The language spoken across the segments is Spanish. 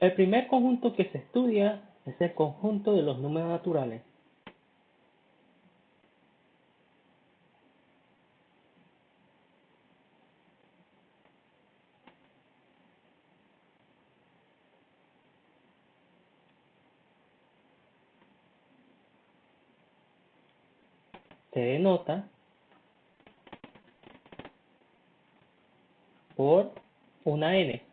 El primer conjunto que se estudia es el conjunto de los números naturales. Se denota por una n.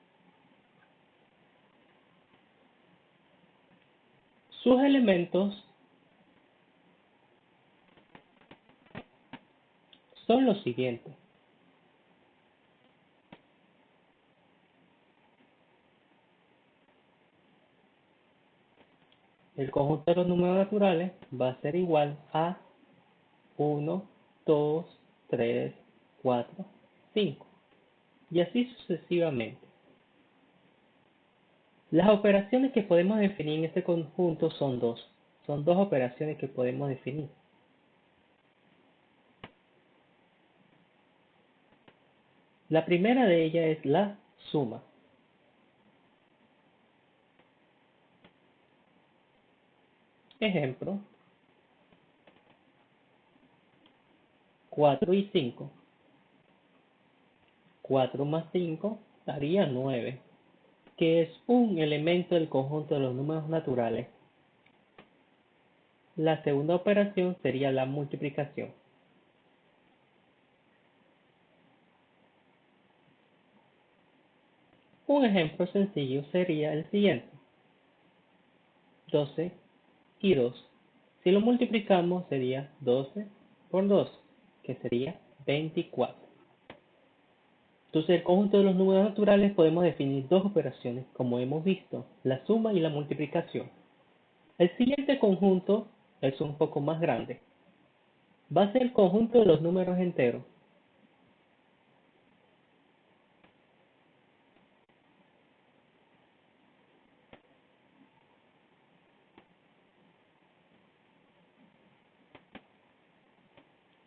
Sus elementos son los siguientes. El conjunto de los números naturales va a ser igual a 1, 2, 3, 4, 5. Y así sucesivamente. Las operaciones que podemos definir en este conjunto son dos. Son dos operaciones que podemos definir. La primera de ellas es la suma. Ejemplo, 4 y 5. 4 más 5 daría 9, que es un elemento del conjunto de los números naturales. La segunda operación sería la multiplicación. Un ejemplo sencillo sería el siguiente. 12 y 2. Si lo multiplicamos sería 12 por 2, que sería 24. Entonces, el conjunto de los números naturales podemos definir dos operaciones, como hemos visto, la suma y la multiplicación. El siguiente conjunto es un poco más grande. Va a ser el conjunto de los números enteros.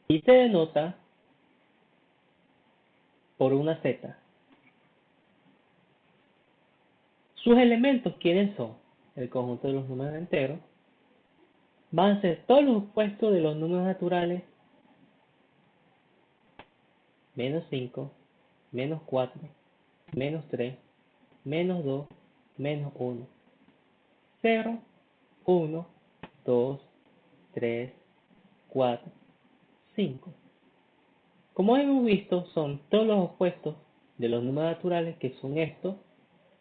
Y se denota por una z. Sus elementos, ¿quiénes son? El conjunto de los números enteros. Van a ser todos los opuestos de los números naturales. Menos 5, menos 4, menos 3, menos 2, menos 1. 0, 1, 2, 3, 4, 5. Como hemos visto, son todos los opuestos de los números naturales, que son estos,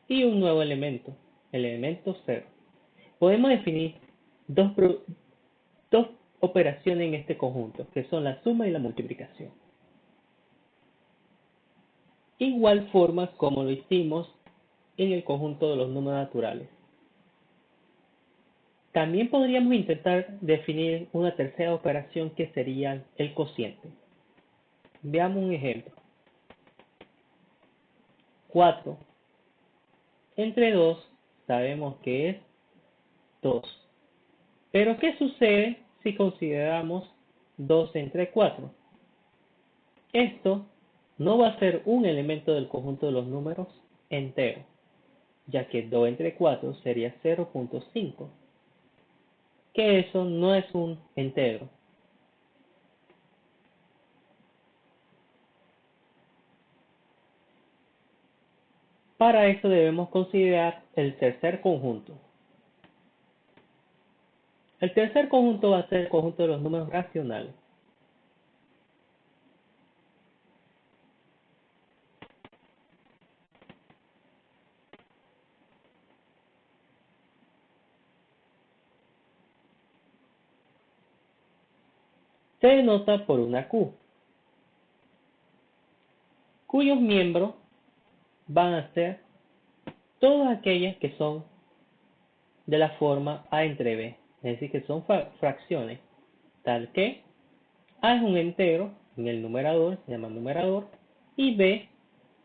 y un nuevo elemento, el elemento 0. Podemos definir dos operaciones en este conjunto, que son la suma y la multiplicación. Igual forma como lo hicimos en el conjunto de los números naturales. También podríamos intentar definir una tercera operación, que sería el cociente. Veamos un ejemplo. 4 entre 2 sabemos que es 2. Pero ¿qué sucede si consideramos 2 entre 4? Esto no va a ser un elemento del conjunto de los números enteros, ya que 2 entre 4 sería 0.5, que eso no es un entero. Para eso debemos considerar el tercer conjunto. El tercer conjunto va a ser el conjunto de los números racionales. Se denota por una Q, cuyos miembros van a ser todas aquellas que son de la forma A entre B, es decir, que son fracciones, tal que A es un entero, en el numerador se llama numerador, y B,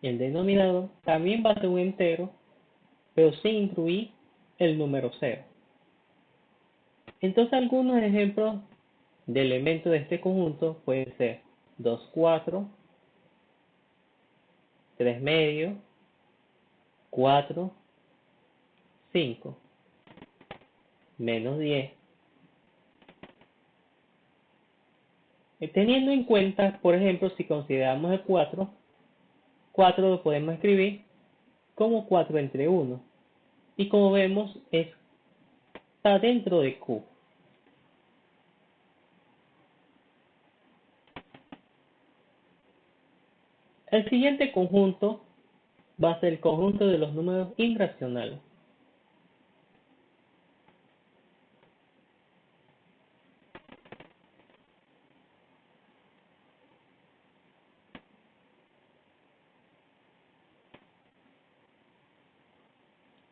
el denominador, también va a ser un entero, pero sin incluir el número 0. Entonces, algunos ejemplos de elementos de este conjunto pueden ser 2 cuartos, 3 medios, 4, 5 menos 10. Teniendo en cuenta, por ejemplo, si consideramos el 4, 4 lo podemos escribir como 4 entre 1. Y como vemos, está dentro de Q. El siguiente conjunto va a ser el conjunto de los números irracionales.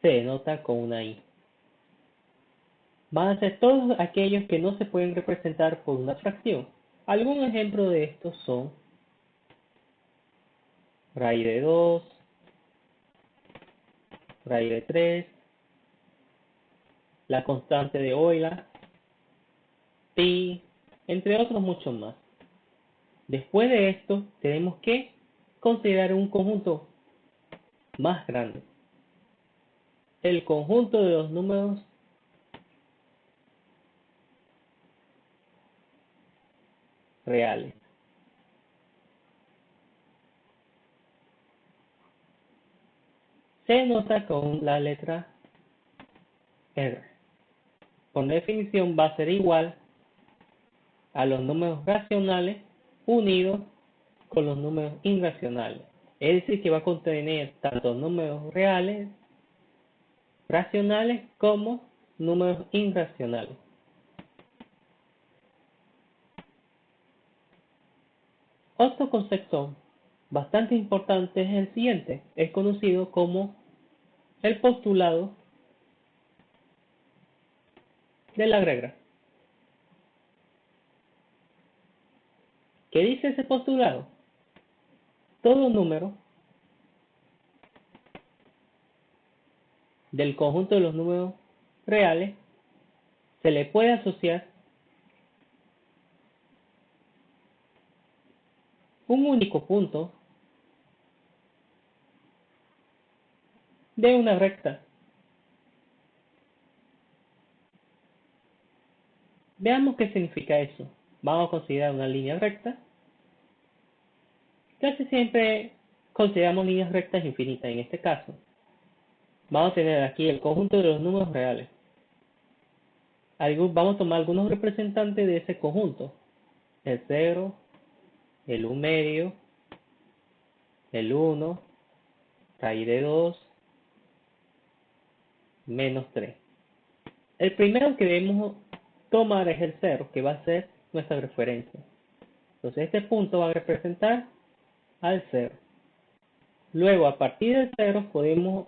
Se denota con una I. Van a ser todos aquellos que no se pueden representar por una fracción. Algún ejemplo de estos son raíz de 2, raíz de 3, la constante de Euler, pi, entre otros muchos más. Después de esto, tenemos que considerar un conjunto más grande. El conjunto de los números reales. Se denota con la letra R. Por definición va a ser igual a los números racionales unidos con los números irracionales. Es decir, que va a contener tanto números reales, racionales, como números irracionales. Otro concepto bastante importante es el siguiente. Es conocido como el postulado de la regla. ¿Qué dice ese postulado? Todo número del conjunto de los números reales se le puede asociar un único punto de una recta. Veamos qué significa eso. Vamos a considerar una línea recta. Casi siempre consideramos líneas rectas infinitas. En este caso, vamos a tener aquí el conjunto de los números reales. Vamos a tomar algunos representantes de ese conjunto. El 0, el 1 medio, el 1, raíz de 2, menos 3. El primero que debemos tomar es el 0, que va a ser nuestra referencia. Entonces este punto va a representar al 0. Luego, a partir del 0, podemos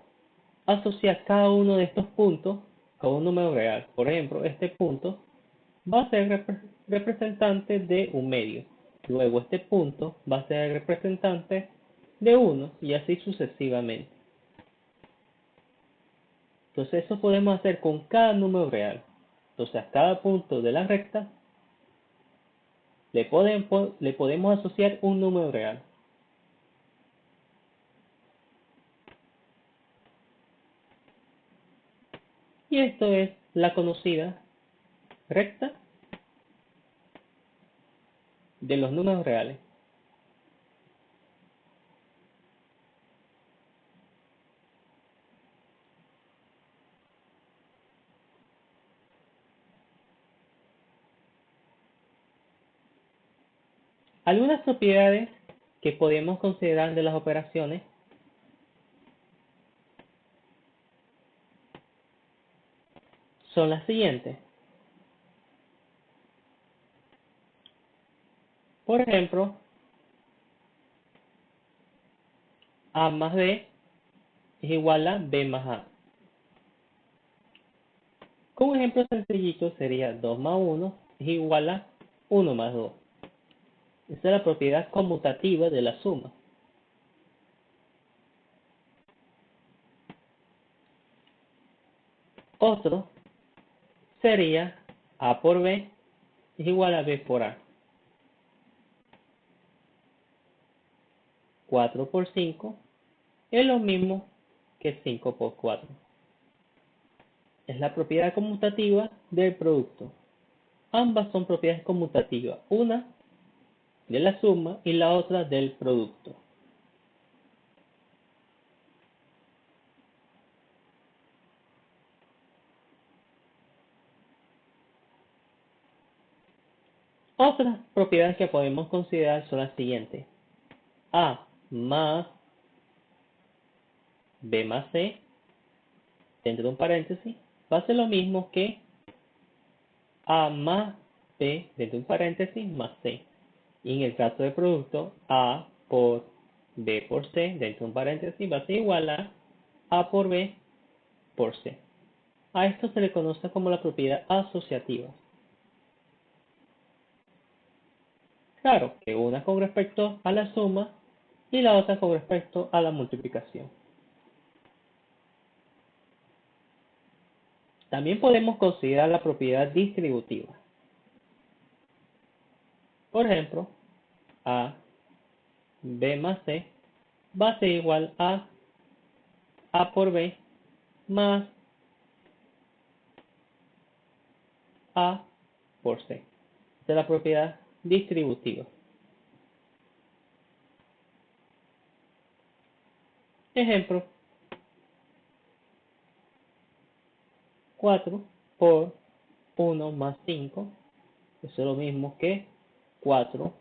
asociar cada uno de estos puntos con un número real. Por ejemplo, este punto va a ser representante de un medio. Luego este punto va a ser representante de 1 y así sucesivamente. Entonces eso podemos hacer con cada número real. Entonces a cada punto de la recta le podemos asociar un número real. Y esto es la conocida recta de los números reales. Algunas propiedades que podemos considerar de las operaciones son las siguientes. Por ejemplo, A más B es igual a B más A. Con un ejemplo sencillito sería 2 más 1 es igual a 1 más 2. Esa es la propiedad conmutativa de la suma. Otro sería A por B es igual a B por A. 4 por 5 es lo mismo que 5 por 4. es la propiedad conmutativa del producto. Ambas son propiedades conmutativas, una de la suma y la otra del producto. Otras propiedades que podemos considerar son las siguientes. A más B más C, dentro de un paréntesis, va a ser lo mismo que A más B, dentro de un paréntesis, más C. Y en el caso de producto, A por B por C, dentro de un paréntesis, va a ser igual A por B por C. A esto se le conoce como la propiedad asociativa. Claro que una con respecto a la suma y la otra con respecto a la multiplicación. También podemos considerar la propiedad distributiva. Por ejemplo, A, B más C va a ser igual A por B más A por C. Esta es la propiedad distributiva. Ejemplo, 4 por 1 más 5. Eso es lo mismo que 4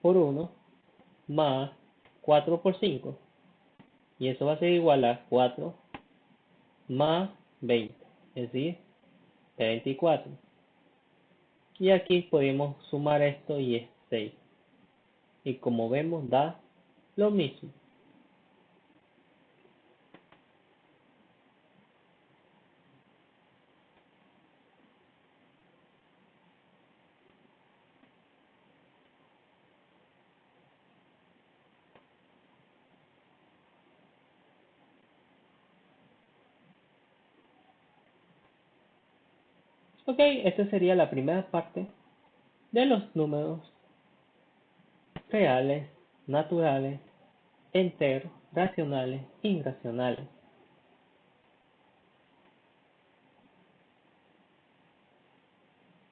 por 1 más 4 por 5. Y eso va a ser igual a 4 más 20. Es decir, 24. Y aquí podemos sumar esto y es 6. Y como vemos da lo mismo. Ok, esta sería la primera parte de los números reales, naturales, enteros, racionales, irracionales.